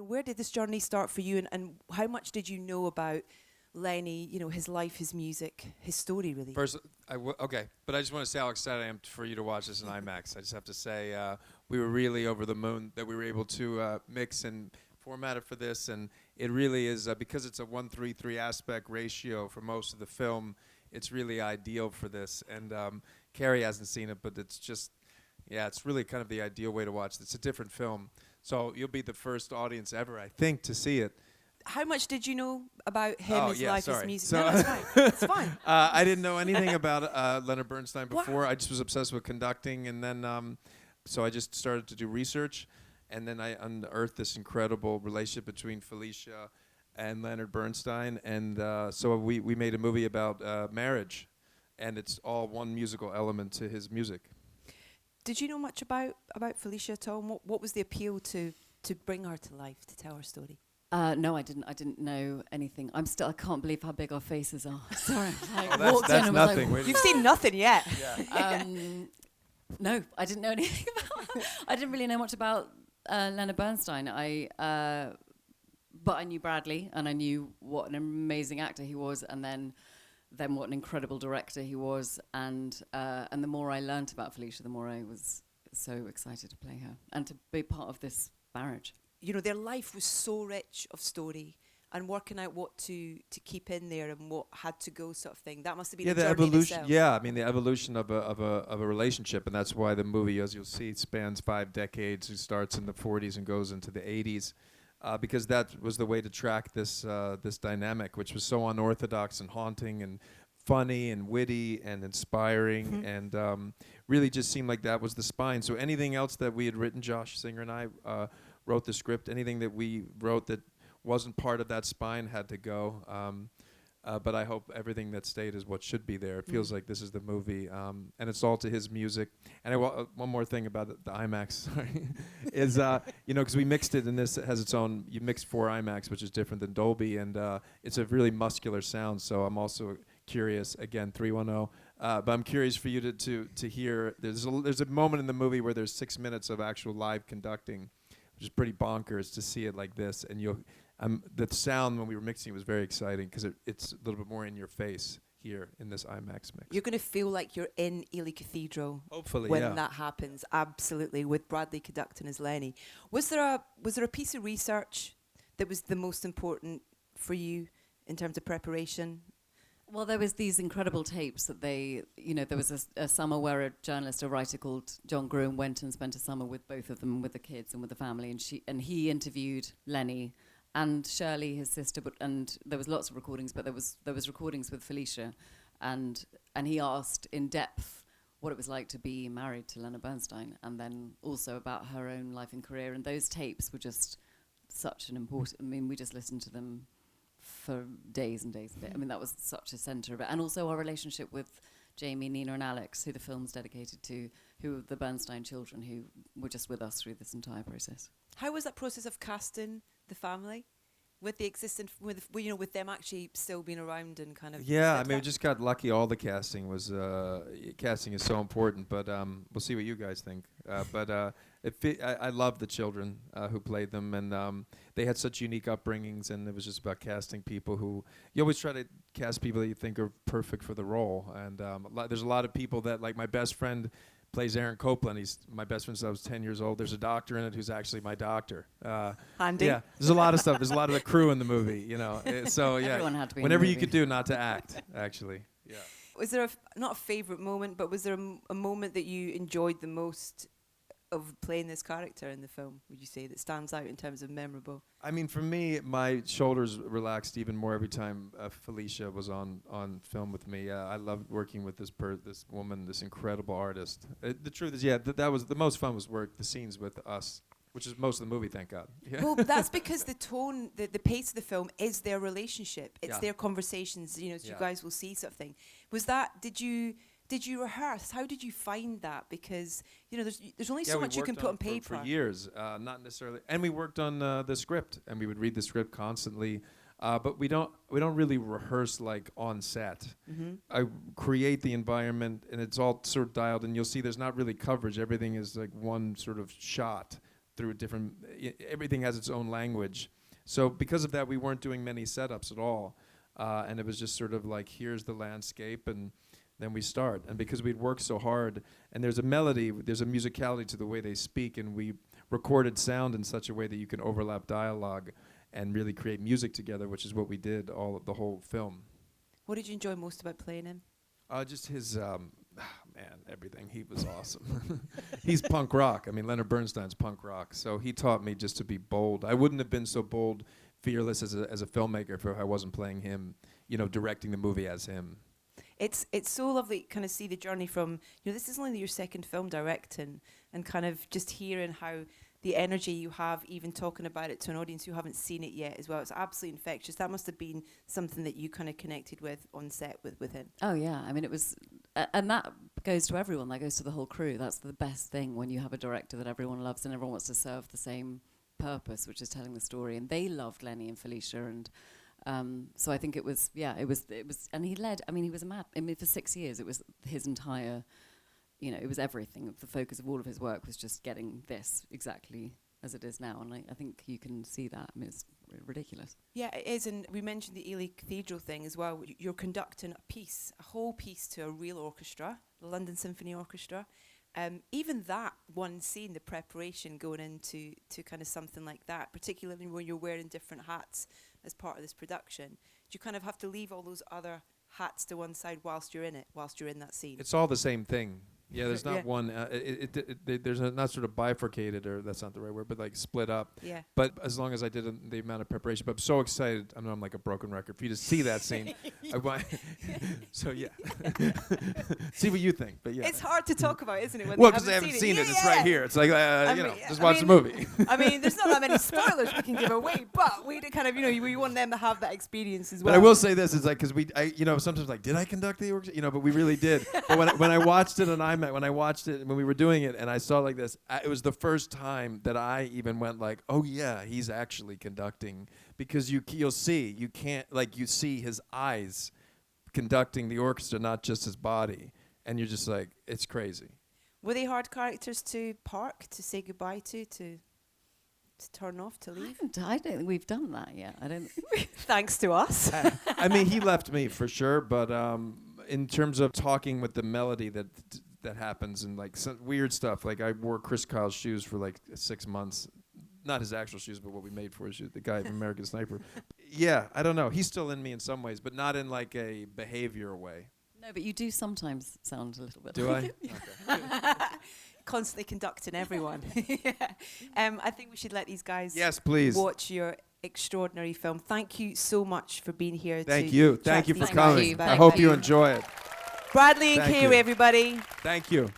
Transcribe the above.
where did this journey start for you, and how much did you know about Lenny, his life, his music, his story, really? First, okay, but I just want to say how excited I am for you to watch this in IMAX. I just have to say we were really over the moon that we were able to mix and format it for this, and it really is, because it's a 1:3 aspect ratio for most of the film, it's really ideal for this. And Carey hasn't seen it, but it's just, it's really kind of the ideal way to watch it. It's a different film. So you'll be the first audience ever, I think, to see it. How much did you know about him, his life, sorry. his music? So No, it's fine. It's fine. I didn't know anything about Leonard Bernstein before. Wow. I just was obsessed with conducting, and then so I just started to do research, and then I unearthed this incredible relationship between Felicia and Leonard Bernstein, and so we made a movie about marriage, and it's all one musical element to his music. Did you know much about Felicia at all? What was the appeal to bring her to life, to tell her story? No, I didn't. I didn't know anything. I can't believe how big our faces are. Sorry. That's nothing. You've seen nothing yet. Yeah. No, I didn't know anything about. I didn't really know much about Leonard Bernstein. But I knew Bradley, and I knew what an amazing actor he was, and then what an incredible director he was, and the more I learnt about Felicia, the more I was so excited to play her and to be part of this marriage. Their life was so rich of story, and working out what to keep in there and what had to go, sort of thing. That must have been the evolution. itself. Yeah, I mean the evolution of a relationship, and that's why the movie, as you'll see, spans 5 decades. It starts in the 40s and goes into the 80s. Because that was the way to track this dynamic, which was so unorthodox and haunting and funny and witty and inspiring, and really just seemed like that was the spine. So anything else that we had written, Josh Singer and I wrote the script, anything that we wrote that wasn't part of that spine had to go. But I hope everything that stayed is what should be there. It feels like this is the movie, and it's all to his music. And one more thing about the IMAX, sorry, is because we mixed it, and this has its own. You mixed 4 IMAX, which is different than Dolby, and it's a really muscular sound. So I'm also curious. Again, 310. But I'm curious for you to hear. There's a moment in the movie where there's 6 minutes of actual live conducting, which is pretty bonkers to see it like this, and the sound when we were mixing it was very exciting because it's a little bit more in your face here in this IMAX mix. You're going to feel like you're in Ely Cathedral. Hopefully, when that happens. Absolutely, with Bradley conducting as Lenny. Was there a piece of research that was the most important for you in terms of preparation? Well, there was these incredible tapes that there was a summer where a journalist, a writer called John Gruen went and spent a summer with both of them, with the kids and with the family, and he interviewed Lenny and Shirley, his sister, and there was lots of recordings, but there was recordings with Felicia, and he asked in depth what it was like to be married to Leonard Bernstein, and then also about her own life and career. And those tapes were just such an important. I mean, we just listened to them for days and days. I mean, that was such a centre of it, and also our relationship with Jamie, Nina, and Alex, who the film's dedicated to, who are the Bernstein children, who were just with us through this entire process. How was that process of casting the family, with the existing, with them actually still being around and kind of? Yeah, I mean, we just got lucky. All the casting was casting is so important, but we'll see what you guys think. I love the children who played them, and they had such unique upbringings, and it was just about casting people who you always try to cast people that you think are perfect for the role. And there's a lot of people that, like my best friend plays Aaron Copland. He's my best friend since I was 10 years old. There's a doctor in it who's actually my doctor. Handy. Yeah, there's a lot of stuff. There's a lot of the crew in the movie, So yeah, everyone had to be whenever in the you movie. could do not to act, actually. Yeah. Was there not a favourite moment, but was there a moment that you enjoyed the most of playing this character in the film, would you say, that stands out in terms of memorable? I mean, for me, my shoulders relaxed even more every time Felicia was on film with me. I loved working with this woman, this incredible artist. The truth is, that was the most fun was the scenes with us, which is most of the movie, thank God. Yeah. Well, that's because the tone, the pace of the film is their relationship. It's their conversations, you guys will see, sort of thing. Was that, did you rehearse? How did you find that? Because there's only so much you can put on paper. For years, not necessarily. And we worked on the script, and we would read the script constantly. But we don't really rehearse like on set. Mm-hmm. I create the environment, and it's all sort of dialed. And you'll see there's not really coverage. Everything is like one sort of shot. through different. Everything has its own language. So because of that, we weren't doing many setups at all, and it was just sort of like, here's the landscape, and then we start. And because we'd worked so hard, and there's a melody, there's a musicality to the way they speak, and we recorded sound in such a way that you can overlap dialogue and really create music together, which is what we did the whole film. What did you enjoy most about playing him? Just his, everything. He was awesome. He's punk rock. I mean, Leonard Bernstein's punk rock. So he taught me just to be bold. I wouldn't have been so bold, fearless as a filmmaker if I wasn't playing him, directing the movie as him. It's so lovely to kind of see the journey from, this is only your second film directing, and kind of just hearing how the energy you have, even talking about it to an audience who haven't seen it yet as well. It's absolutely infectious. That must have been something that you kind of connected with on set with him. Oh, yeah. I mean, it was... and that goes to everyone. That goes to the whole crew. That's the best thing when you have a director that everyone loves and everyone wants to serve the same purpose, which is telling the story. And they loved Lenny and Felicia. And so I think it was... And he led... I mean, he was a man. I mean, for 6 years, it was his entire... it was everything. The focus of all of his work was just getting this exactly as it is now. And I think you can see that. I mean, it's ridiculous. Yeah, it is. And we mentioned the Ely Cathedral thing as well. You're conducting a whole piece to a real orchestra, the London Symphony Orchestra. Even that one scene, the preparation going into kind of something like that, particularly when you're wearing different hats as part of this production, do you kind of have to leave all those other hats to one side whilst you're in that scene? It's all the same thing. Yeah, there's not one. There's not sort of bifurcated, or that's not the right word, but like split up. Yeah. But as long as I did the amount of preparation, but I'm so excited. I know I'm like a broken record for you to see that scene. So yeah, see what you think. But yeah, it's hard to talk about, isn't it? When because they haven't seen it. It's right here. It's like just watch the movie. I mean, there's not that many spoilers we can give away, but we kind of we want them to have that experience as well. But I will say this: it's like because sometimes like, did I conduct the orchestra? But we really did. But when I watched it on IMAX, when I watched it when we were doing it, and I saw like this, it was the first time that I even went like, oh yeah, he's actually conducting, because you'll see, you can't, like, you see his eyes conducting the orchestra, not just his body, and you're just like, it's crazy. Were they hard characters to park, to say goodbye to turn off, to leave? I don't think we've done that yet. I don't. Thanks to us. I mean, he left me for sure, but in terms of talking with the melody that happens, and like some weird stuff, like I wore Chris Kyle's shoes for like 6 months, not his actual shoes, but what we made for his shoes, the guy from American Sniper. Yeah, I don't know. He's still in me in some ways, but not in like a behavior way. No, but you do sometimes sound a little bit. Do I? Okay. Constantly conducting everyone. I think we should let these guys watch your extraordinary film. Thank you so much for being here. Thank you for coming. I hope you enjoy it. Bradley and Carey, everybody. Thank you.